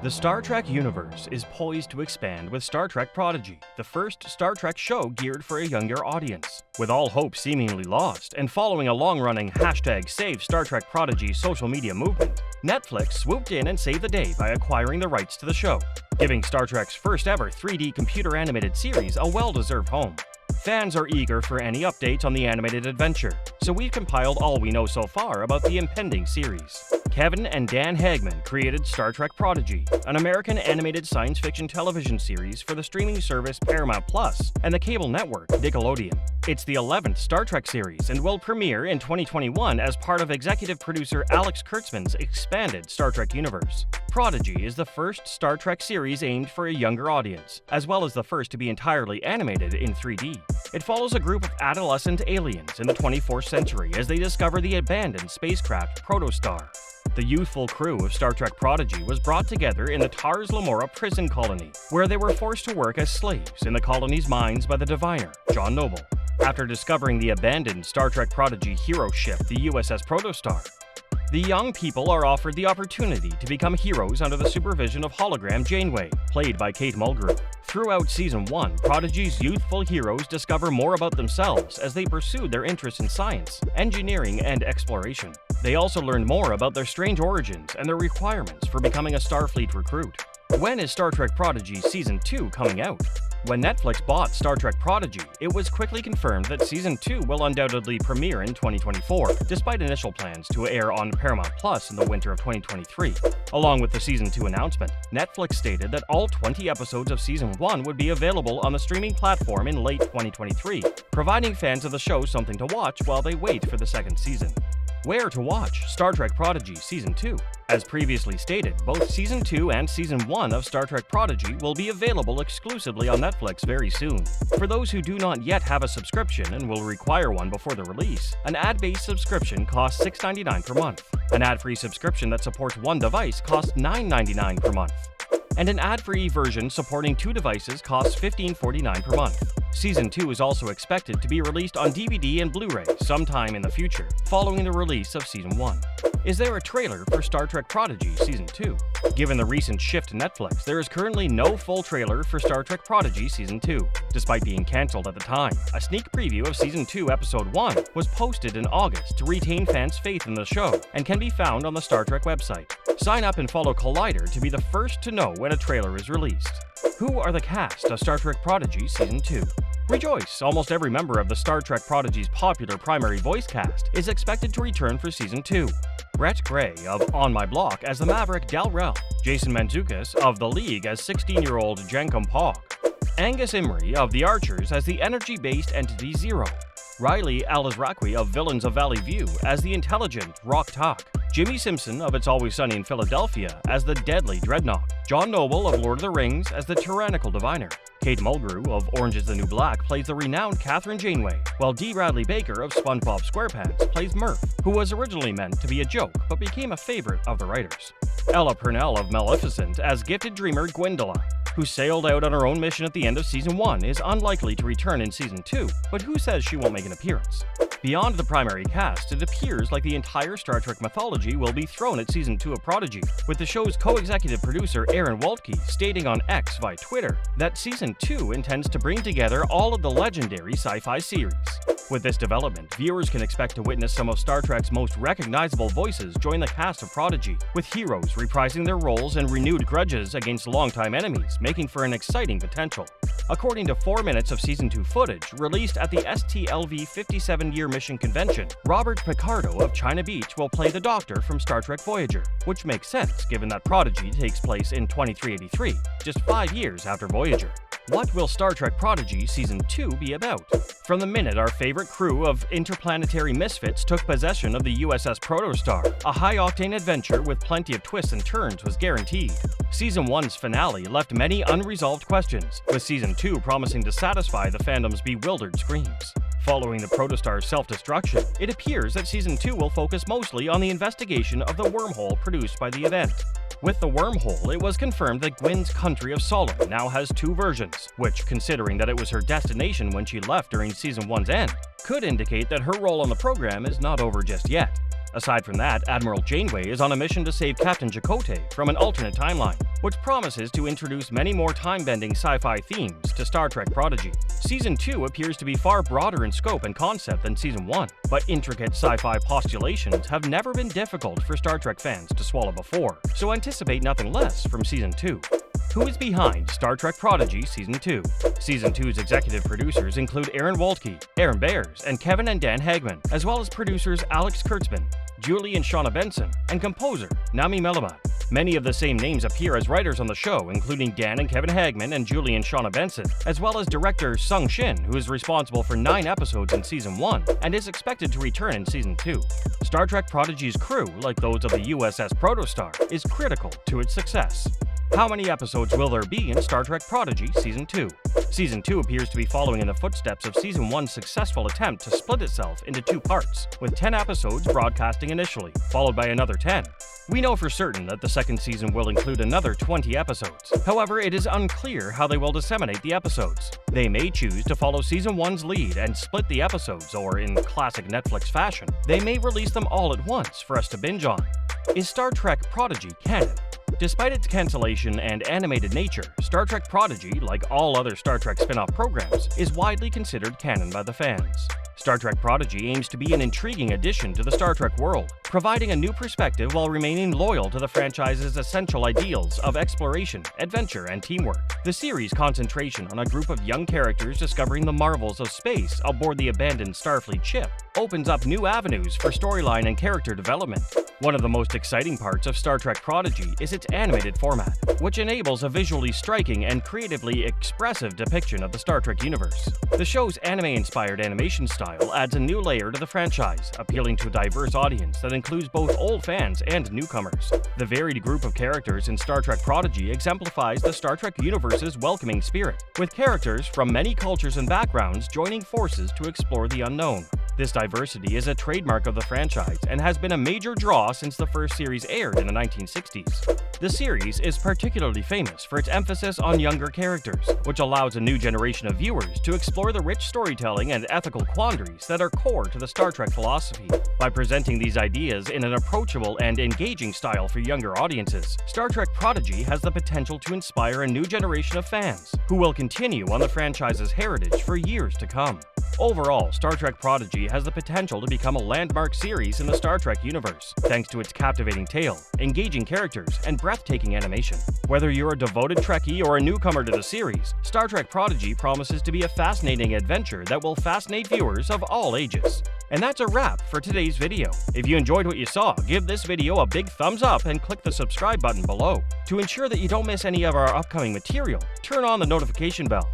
The Star Trek universe is poised to expand with Star Trek Prodigy, the first Star Trek show geared for a younger audience. With all hope seemingly lost, and following a long-running #SaveStarTrekProdigy social media movement, Netflix swooped in and saved the day by acquiring the rights to the show, giving Star Trek's first ever 3D computer-animated series a well-deserved home. Fans are eager for any updates on the animated adventure, so we've compiled all we know so far about the impending series. Kevin and Dan Hagman created Star Trek Prodigy, an American animated science fiction television series for the streaming service Paramount Plus and the cable network Nickelodeon. It's the 11th Star Trek series and will premiere in 2021 as part of executive producer Alex Kurtzman's expanded Star Trek universe. Prodigy is the first Star Trek series aimed for a younger audience, as well as the first to be entirely animated in 3D. It follows a group of adolescent aliens in the 24th century as they discover the abandoned spacecraft Protostar. The youthful crew of Star Trek Prodigy was brought together in the Tars Lamora prison colony, where they were forced to work as slaves in the colony's mines by the diviner, John Noble. After discovering the abandoned Star Trek Prodigy hero ship, the USS Protostar, the young people are offered the opportunity to become heroes under the supervision of hologram Janeway, played by Kate Mulgrew. Throughout Season 1, Prodigy's youthful heroes discover more about themselves as they pursued their interests in science, engineering, and exploration. They also learned more about their strange origins and their requirements for becoming a Starfleet recruit. When is Star Trek Prodigy Season 2 coming out? When Netflix bought Star Trek Prodigy, it was quickly confirmed that Season 2 will undoubtedly premiere in 2024, despite initial plans to air on Paramount Plus in the winter of 2023. Along with the Season 2 announcement, Netflix stated that all 20 episodes of Season 1 would be available on the streaming platform in late 2023, providing fans of the show something to watch while they wait for the second season. Where to watch Star Trek Prodigy Season 2? As previously stated, both Season 2 and Season 1 of Star Trek Prodigy will be available exclusively on Netflix very soon. For those who do not yet have a subscription and will require one before the release, an ad-based subscription costs $6.99 per month. An ad-free subscription that supports one device costs $9.99 per month. And an ad-free version supporting 2 devices costs $15.49 per month. Season 2 is also expected to be released on DVD and Blu-ray sometime in the future, following the release of Season 1. Is there a trailer for Star Trek Prodigy Season 2? Given the recent shift to Netflix, there is currently no full trailer for Star Trek Prodigy Season 2. Despite being cancelled at the time, a sneak preview of Season 2 Episode 1 was posted in August to retain fans' faith in the show and can be found on the Star Trek website. Sign up and follow Collider to be the first to know when a trailer is released. Who are the cast of Star Trek Prodigy Season 2? Rejoice! Almost every member of the Star Trek Prodigy's popular primary voice cast is expected to return for Season 2. Brett Gray of On My Block as the Maverick Del-Rel, Jason Mantzoukas of The League as 16-year-old Jankum Pog, Angus Imrie of The Archers as the energy-based entity Zero, Riley Alizraqui of Villains of Valley View as the intelligent Rock Talk, Jimmy Simpson of It's Always Sunny in Philadelphia as the deadly Dreadnought, John Noble of Lord of the Rings as the tyrannical diviner, Kate Mulgrew of Orange is the New Black plays the renowned Catherine Janeway, while D. Bradley Baker of SpongeBob SquarePants plays Murph, who was originally meant to be a joke but became a favorite of the writers. Ella Purnell of Maleficent as gifted dreamer Gwendola, who sailed out on her own mission at the end of Season 1, is unlikely to return in Season 2, but who says she won't make an appearance? Beyond the primary cast, it appears like the entire Star Trek mythology will be thrown at Season 2 of Prodigy, with the show's co-executive producer Aaron Waltke stating on X via Twitter that Season 2 intends to bring together all of the legendary sci-fi series. With this development, viewers can expect to witness some of Star Trek's most recognizable voices join the cast of Prodigy, with heroes reprising their roles and renewed grudges against longtime enemies, making for an exciting potential. According to 4 minutes of Season 2 footage released at the STLV 57-year mission convention, Robert Picardo of China Beach will play the Doctor from Star Trek Voyager, which makes sense given that Prodigy takes place in 2383, just 5 years after Voyager. What will Star Trek Prodigy Season 2 be about? From the minute our favorite crew of interplanetary misfits took possession of the USS Protostar, a high-octane adventure with plenty of twists and turns was guaranteed. Season 1's finale left many unresolved questions, with Season 2 promising to satisfy the fandom's bewildered screams. Following the Protostar's self-destruction, it appears that Season 2 will focus mostly on the investigation of the wormhole produced by the event. With the wormhole, it was confirmed that Gwyn's country of Solon now has 2 versions, which, considering that it was her destination when she left during Season 1's end, could indicate that her role on the program is not over just yet. Aside from that, Admiral Janeway is on a mission to save Captain Chakotay from an alternate timeline, which promises to introduce many more time-bending sci-fi themes to Star Trek Prodigy. Season 2 appears to be far broader in scope and concept than Season 1, but intricate sci-fi postulations have never been difficult for Star Trek fans to swallow before, so anticipate nothing less from Season 2. Who is behind Star Trek Prodigy Season 2? Season 2's executive producers include Aaron Waltke, Aaron Bears, and Kevin and Dan Hagman, as well as producers Alex Kurtzman, Julie and Shauna Benson, and composer Nami Melabat. Many of the same names appear as writers on the show, including Dan and Kevin Hagman and Julie and Shauna Benson, as well as director Sung Shin, who is responsible for 9 episodes in Season 1 and is expected to return in Season 2. Star Trek Prodigy's crew, like those of the USS Protostar, is critical to its success. How many episodes will there be in Star Trek Prodigy Season 2? Season 2 appears to be following in the footsteps of Season 1's successful attempt to split itself into 2 parts, with 10 episodes broadcasting initially, followed by another 10. We know for certain that the second season will include another 20 episodes. However, it is unclear how they will disseminate the episodes. They may choose to follow Season 1's lead and split the episodes, or in classic Netflix fashion, they may release them all at once for us to binge on. Is Star Trek Prodigy canon? Despite its cancellation and animated nature, Star Trek Prodigy, like all other Star Trek spin-off programs, is widely considered canon by the fans. Star Trek Prodigy aims to be an intriguing addition to the Star Trek world, providing a new perspective while remaining loyal to the franchise's essential ideals of exploration, adventure, and teamwork. The series' concentration on a group of young characters discovering the marvels of space aboard the abandoned Starfleet ship opens up new avenues for storyline and character development. One of the most exciting parts of Star Trek Prodigy is its animated format, which enables a visually striking and creatively expressive depiction of the Star Trek universe. The show's anime-inspired animation style adds a new layer to the franchise, appealing to a diverse audience that includes both old fans and newcomers. The varied group of characters in Star Trek Prodigy exemplifies the Star Trek universe's welcoming spirit, with characters from many cultures and backgrounds joining forces to explore the unknown. This diversity is a trademark of the franchise and has been a major draw since the first series aired in the 1960s. The series is particularly famous for its emphasis on younger characters, which allows a new generation of viewers to explore the rich storytelling and ethical quandaries that are core to the Star Trek philosophy. By presenting these ideas in an approachable and engaging style for younger audiences, Star Trek Prodigy has the potential to inspire a new generation of fans who will continue on the franchise's heritage for years to come. Overall, Star Trek Prodigy has the potential to become a landmark series in the Star Trek universe, thanks to its captivating tale, engaging characters, and breathtaking animation. Whether you're a devoted Trekkie or a newcomer to the series, Star Trek Prodigy promises to be a fascinating adventure that will fascinate viewers of all ages. And that's a wrap for today's video. If you enjoyed what you saw, give this video a big thumbs up and click the subscribe button below. To ensure that you don't miss any of our upcoming material, turn on the notification bell.